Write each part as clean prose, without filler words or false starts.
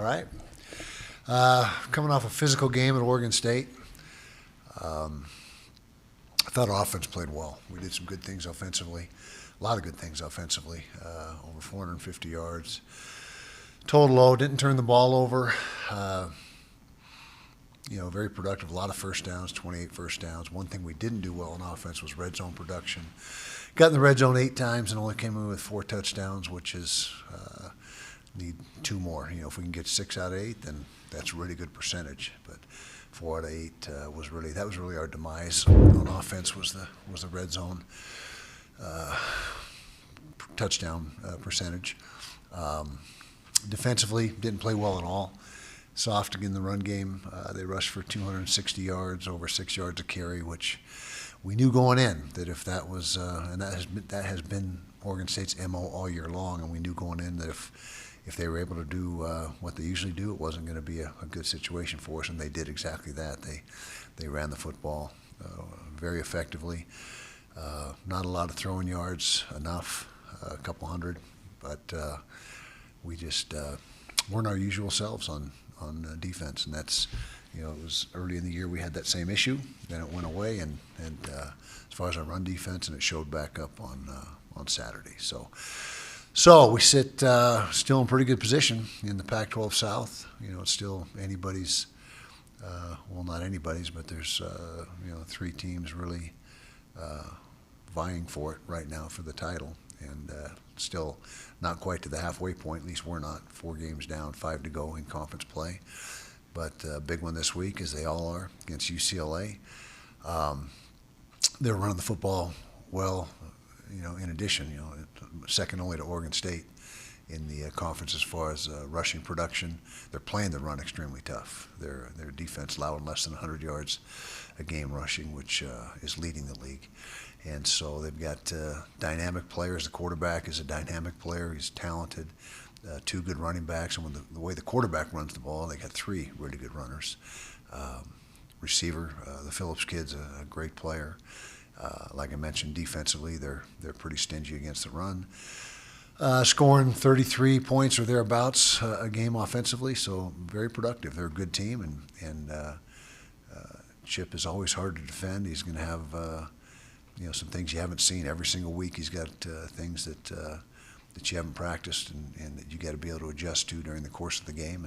right. Coming off a physical game at Oregon State, I thought our offense played well. We did some good things offensively, a lot of good things offensively, over 450 yards. Total low, didn't turn the ball over. Very productive, a lot of first downs, 28 first downs. One thing we didn't do well on offense was red zone production. Got in the red zone 8 times and only came in with 4 touchdowns, which is need 2 more. If we can get 6 out of 8, then that's a really good percentage. But 4 out of 8 was really our demise on offense was the red zone touchdown percentage. Defensively, didn't play well at all. Soft in the run game. They rushed for 260 yards, over 6 yards a carry, which we knew going in that if that was, and that has been Oregon State's MO all year long, and we knew going in that if they were able to do what they usually do, it wasn't going to be a good situation for us, and they did exactly that. They ran the football very effectively. Not a lot of throwing yards, enough, a couple hundred, but we just weren't our usual selves on defense, and that's it was early in the year we had that same issue. Then it went away, and as far as our run defense, and it showed back up on Saturday. So we sit still in pretty good position in the Pac-12 South. It's still anybody's. Well, not anybody's, but there's 3 teams really vying for it right now for the title, and still not quite to the halfway point. At least we're not. 4 games down, 5 to go in conference play. But big one this week, as they all are, against UCLA. They're running the football well. In addition, second only to Oregon State in the conference as far as rushing production. They're playing the run extremely tough. Their defense allowing less than 100 yards a game rushing, which is leading the league. And so they've got dynamic players. The quarterback is a dynamic player. He's talented. 2 good running backs, and the way the quarterback runs the ball, they got 3 really good runners. Receiver, the Phillips kid's a great player. Like I mentioned, defensively, they're pretty stingy against the run. Scoring 33 points or thereabouts a game offensively, so very productive. They're a good team, and Chip is always hard to defend. He's going to have some things you haven't seen every single week. He's got things that you haven't practiced and that you got to be able to adjust to during the course of the game,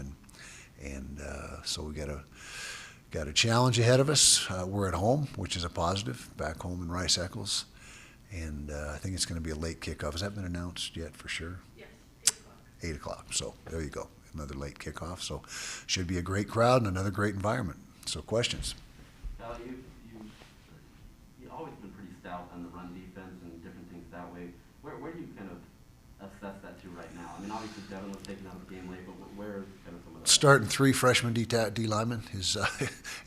and so we got a challenge ahead of us. We're at home, which is a positive, back home in Rice-Eccles, and I think it's going to be a late kickoff. Has that been announced yet for sure? Yes, 8 o'clock. So there you go, another late kickoff. So should be a great crowd and another great environment. So questions? You've always been pretty stout on the run defense and different things that way. Where do you kind of assess that to right now? I mean, obviously Devin was taken out of the game late, but where is kind of some of that? Starting 3 freshman D linemen is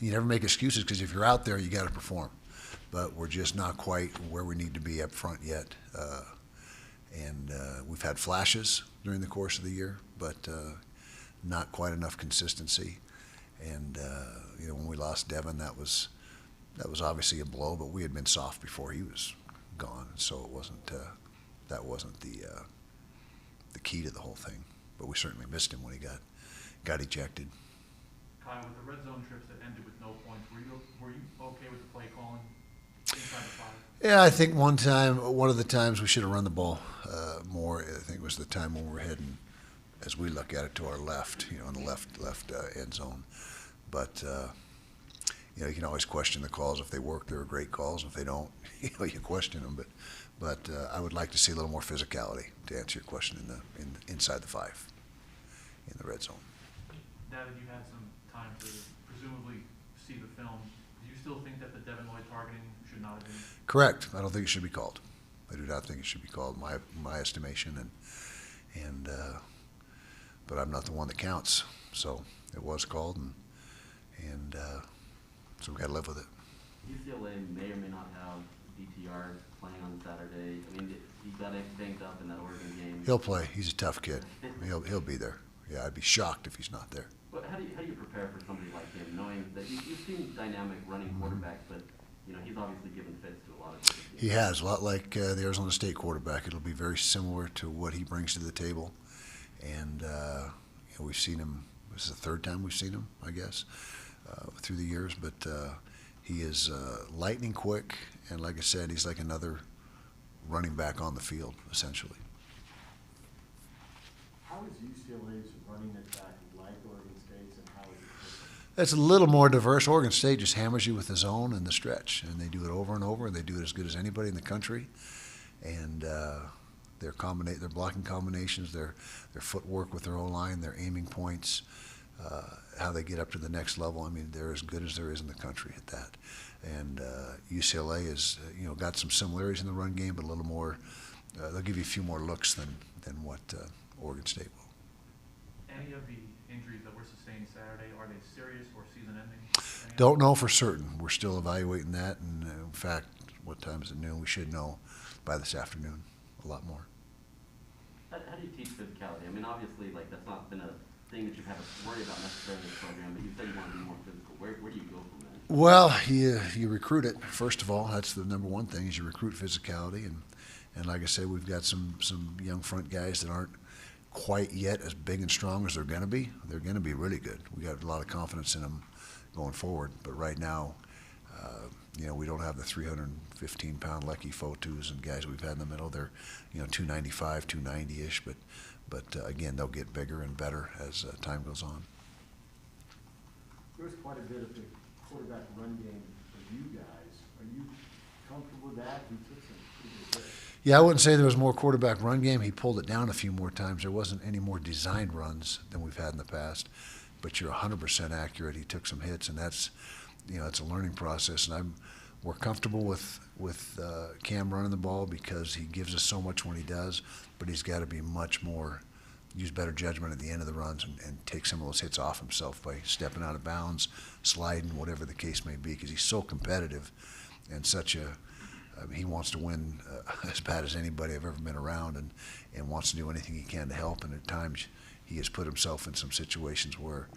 you never make excuses, because if you're out there, you got to perform. But we're just not quite where we need to be up front yet, and we've had flashes during the course of the year, but not quite enough consistency. And when we lost Devin, that was obviously a blow, but we had been soft before he was gone, so it wasn't that wasn't the key to the whole thing. But we certainly missed him when he got ejected. Kyle, with the red zone trips that ended with no points, were you okay with the play calling inside the 5? Yeah, I think one of the times we should have run the ball more. I think it was the time when we were heading, as we look at it, to our left, in the left end zone. But you can always question the calls. If they work, they're great calls. If they don't, you question them. But I would like to see a little more physicality, to answer your question, inside the 5, in the red zone. Now that you had some time to presumably see the film, do you still think that the Devin Lloyd targeting should not have been? Correct. I don't think it should be called. I do not think it should be called, my estimation, and but I'm not the one that counts. So it was called, and so we got to live with it. UCLA may or may not have DTR playing on Saturday. I mean, he got banged up in that Oregon game. He'll play. He's a tough kid. He'll be there. Yeah, I'd be shocked if he's not there. But how do you prepare for somebody like him, knowing that you've seen dynamic running quarterbacks, but he's obviously given fits to a lot of different teams. He has, a lot like the Arizona State quarterback. It'll be very similar to what he brings to the table, and we've seen him This is the third time we've seen him, I guess, through the years. But he is lightning quick, and like I said, he's like another running back on the field, essentially. How is UCLA's running attack like Oregon State's, and how is it different? It's a little more diverse. Oregon State just hammers you with the zone and the stretch, and they do it over and over, and they do it as good as anybody in the country. And their blocking combinations, their footwork with their O-line, their aiming points, how they get up to the next level. I mean, they're as good as there is in the country at that. And UCLA has got some similarities in the run game, but a little more. They'll give you a few more looks than what Oregon State will. Any of the injuries that were sustained Saturday, are they serious or season-ending? Don't know for certain. We're still evaluating that, and in fact, what time is it, noon? We should know by this afternoon a lot more. How do you teach physicality? I mean, obviously, like, that's not been a thing that you've had to worry about necessarily in this program, but you said you want to be more physical. Where do you go from that? Well, you recruit it, first of all. That's the number one thing, is you recruit physicality. And like I said, we've got some young front guys that aren't quite yet as big and strong as they're going to be. They're going to be really good. We got a lot of confidence in them going forward. But right now, we don't have the 315-pound Lecky Fotus and guys we've had in the middle. They're 295, 290-ish. But again, they'll get bigger and better as time goes on. There's quite a bit of the quarterback run game for you guys. Are you comfortable with that? He took some pretty good hits. Yeah, I wouldn't say there was more quarterback run game. He pulled it down a few more times. There wasn't any more designed runs than we've had in the past. But you're 100% accurate. He took some hits, and that's it's a learning process. And we're comfortable with Cam running the ball because he gives us so much when he does. But he's got to be much more, use better judgment at the end of the runs and take some of those hits off himself by stepping out of bounds, sliding, whatever the case may be, because he's so competitive and he wants to win as bad as anybody I've ever been around, and wants to do anything he can to help. And at times he has put himself in some situations where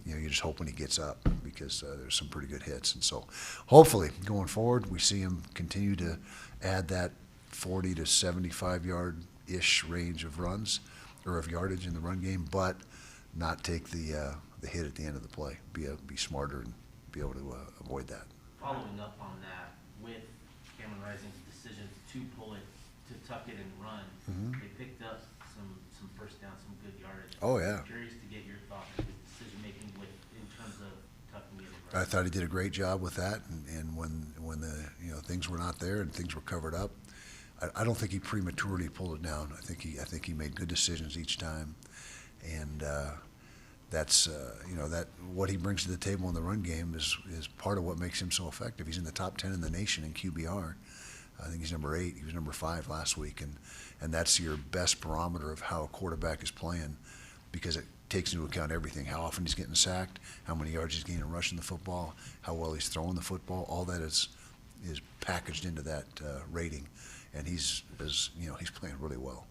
you're just hoping he gets up, because there's some pretty good hits. And so hopefully going forward we see him continue to add that 40 to 75 yard-ish range of runs or of yardage in the run game, but not take the hit at the end of the play. Be smarter and be able to avoid that. Following up on that, with Cameron Rising's decision to pull it, to tuck it and run, they picked up some first down, some good yardage. Oh, yeah. I'm curious to get your thoughts on his decision-making in terms of tucking it and running. I thought he did a great job with that, and when the things were not there and things were covered up, I don't think he prematurely pulled it down. I think he made good decisions each time, and that's that what he brings to the table in the run game is part of what makes him so effective. He's in the top 10 in the nation in QBR. I think he's number 8. He was number 5 last week, and that's your best barometer of how a quarterback is playing, because it takes into account everything: how often he's getting sacked, how many yards he's gaining rushing the football, how well he's throwing the football. All that is packaged into that rating, and he's playing really well.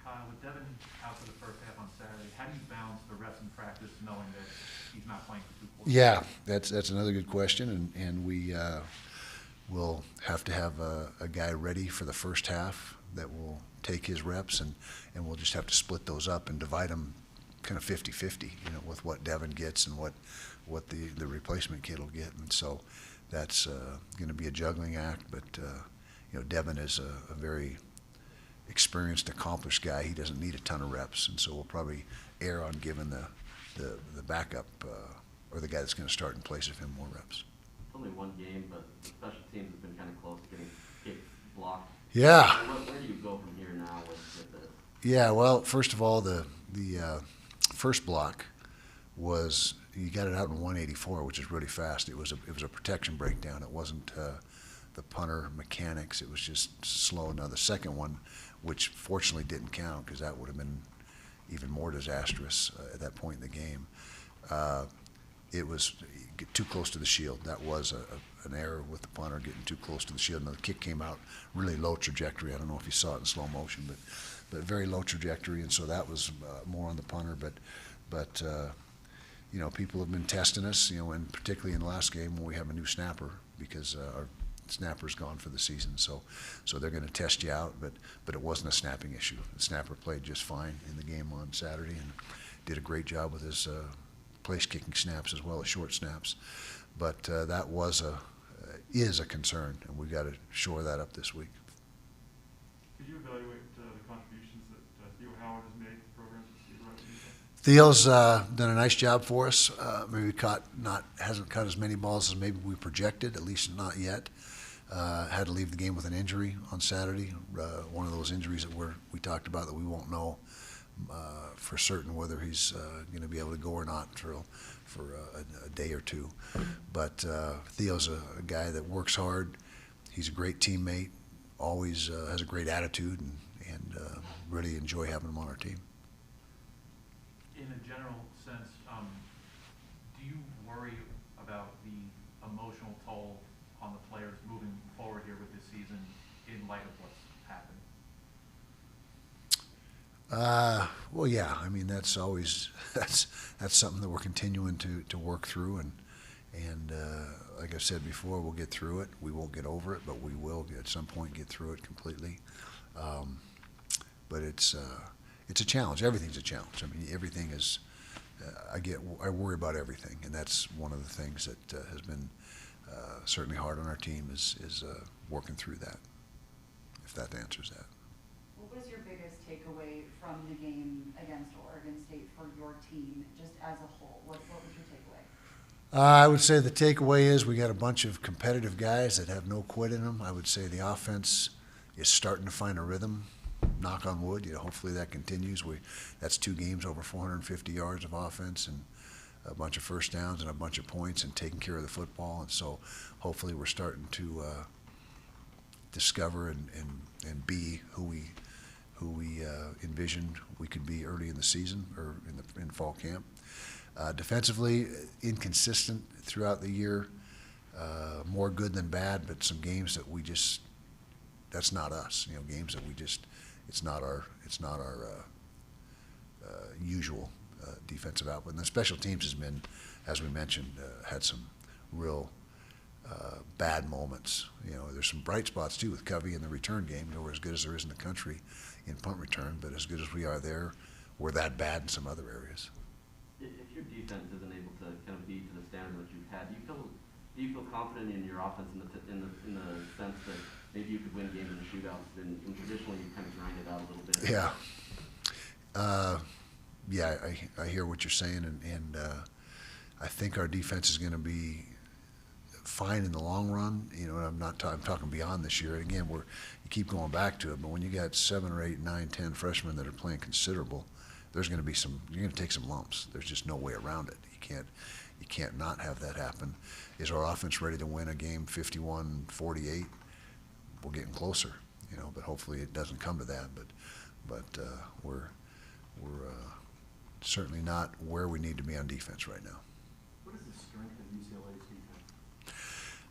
Kyle, with Devin out for the first half on Saturday, how do you balance the reps in practice knowing that he's not playing for 2 quarters? Yeah, that's another good question, and we will have to have a guy ready for the first half that will take his reps, and we'll just have to split those up and divide them kind of 50-50, with what Devin gets and what the replacement kid will get. And so that's going to be a juggling act, but Devin is a very experienced, accomplished guy. He doesn't need a ton of reps, and so we'll probably err on giving the backup or the guy that's going to start in place of him more reps. It's only one game, but the special teams have been kind of close to getting kicked, blocked. Yeah. Where do you go from here now with this? Yeah, well, first of all, the first block was, you got it out in 184, which is really fast. It was a protection breakdown. It wasn't the punter mechanics. It was just slow. Now the second one, which fortunately didn't count because that would have been even more disastrous at that point in the game. It was too close to the shield. That was an error with the punter, getting too close to the shield. And the kick came out really low trajectory. I don't know if you saw it in slow motion, but very low trajectory, and so that was more on the punter. But people have been testing us, and particularly in the last game when we have a new snapper, because our snapper's gone for the season. So they're going to test you out, but it wasn't a snapping issue. The snapper played just fine in the game on Saturday, did a great job with his place kicking snaps as well as short snaps. But that is a concern, and we've got to shore that up this week. Could you evaluate the contributions that Theo Howard has made to the program since he arrived in Utah? Theo's done a nice job for us. Maybe hasn't caught as many balls as maybe we projected, at least not yet. Had to leave the game with an injury on Saturday. One of those injuries that we talked about that we won't know for certain whether he's going to be able to go or not for a day or two. But Theo's a guy that works hard. He's a great teammate. Always has a great attitude, and really enjoy having him on our team. In a general sense, do you worry about the emotional toll on the players moving forward here with this season in light of what's happened? Well, yeah. I mean, that's always that's something that we're continuing to work through, and like I said before, we'll get through it. We won't get over it, but we will at some point get through it completely. But it's a challenge. Everything's a challenge. I mean, everything is. I worry about everything, and that's one of the things that has been certainly hard on our team is working through that. If that answers that. What was your biggest takeaway from the game against Oregon State for your team, just as a whole? What was your takeaway? I would say the takeaway is we got a bunch of competitive guys that have no quit in them. I would say the offense is starting to find a rhythm. Knock on wood, hopefully that continues. That's 2 games over 450 yards of offense and a bunch of first downs and a bunch of points and taking care of the football. And so hopefully we're starting to discover and be who we envisioned we could be early in the season or in fall camp. Defensively, inconsistent throughout the year, more good than bad, but some games that that's not us. Games that it's not our usual defensive output. And the special teams has been, as we mentioned, had some real bad moments. There's some bright spots too with Covey in the return game. We're as good as there is in the country in punt return, but as good as we are there, we're that bad in some other areas. If your defense isn't able to kind of be to the standard that you've had, do you feel confident in your offense in the sense that maybe you could win games in shootouts, and traditionally you kind of grind it out a little bit? Yeah. I hear what you're saying, and I think our defense is going to be fine in the long run. I'm talking beyond this year. And again, you keep going back to it, but when you got 7 or 8, 9, 10 freshmen that are playing considerable, there's going to be you're going to take some lumps. There's just no way around it. You can't not have that happen. Is our offense ready to win a game 51-48? We're getting closer, but hopefully it doesn't come to that. But we're certainly not where we need to be on defense right now. What is the strength of UCLA's defense?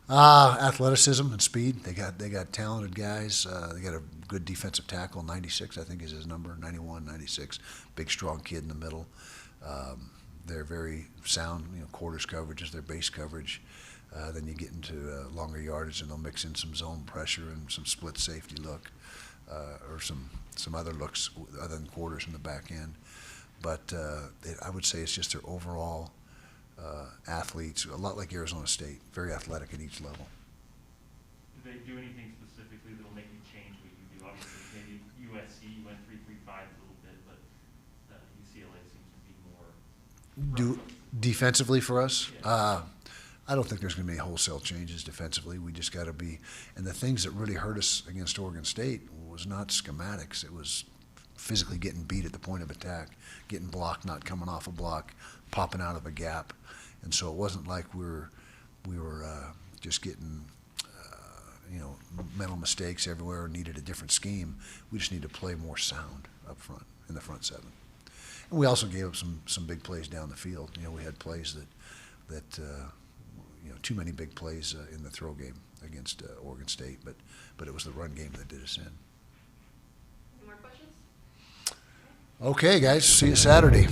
Athleticism and speed. They got talented guys. They got a good defensive tackle. 96, I think, is his number. 91, 96. Big, strong kid in the middle. They're very sound. Quarters coverage is their base coverage. Then you get into longer yardage, and they'll mix in some zone pressure and some split safety look, or some other looks other than quarters in the back end. But I would say it's just their overall athletes, a lot like Arizona State, very athletic at each level. Do they do anything specifically that will make you change what you do? Obviously, maybe USC went 3-3-5 a little bit, but UCLA seems to be more. Defensively for us? Yeah. I don't think there's going to be wholesale changes defensively. We just got to be, and the things that really hurt us against Oregon State was not schematics. It was physically getting beat at the point of attack, getting blocked, not coming off a block, popping out of a gap. And so it wasn't like we were just getting mental mistakes everywhere, needed a different scheme. We just need to play more sound up front in the front seven. And we also gave up some big plays down the field. We had plays that too many big plays in the throw game against Oregon State, but it was the run game that did us in. Any more questions? Okay, guys, see you Saturday.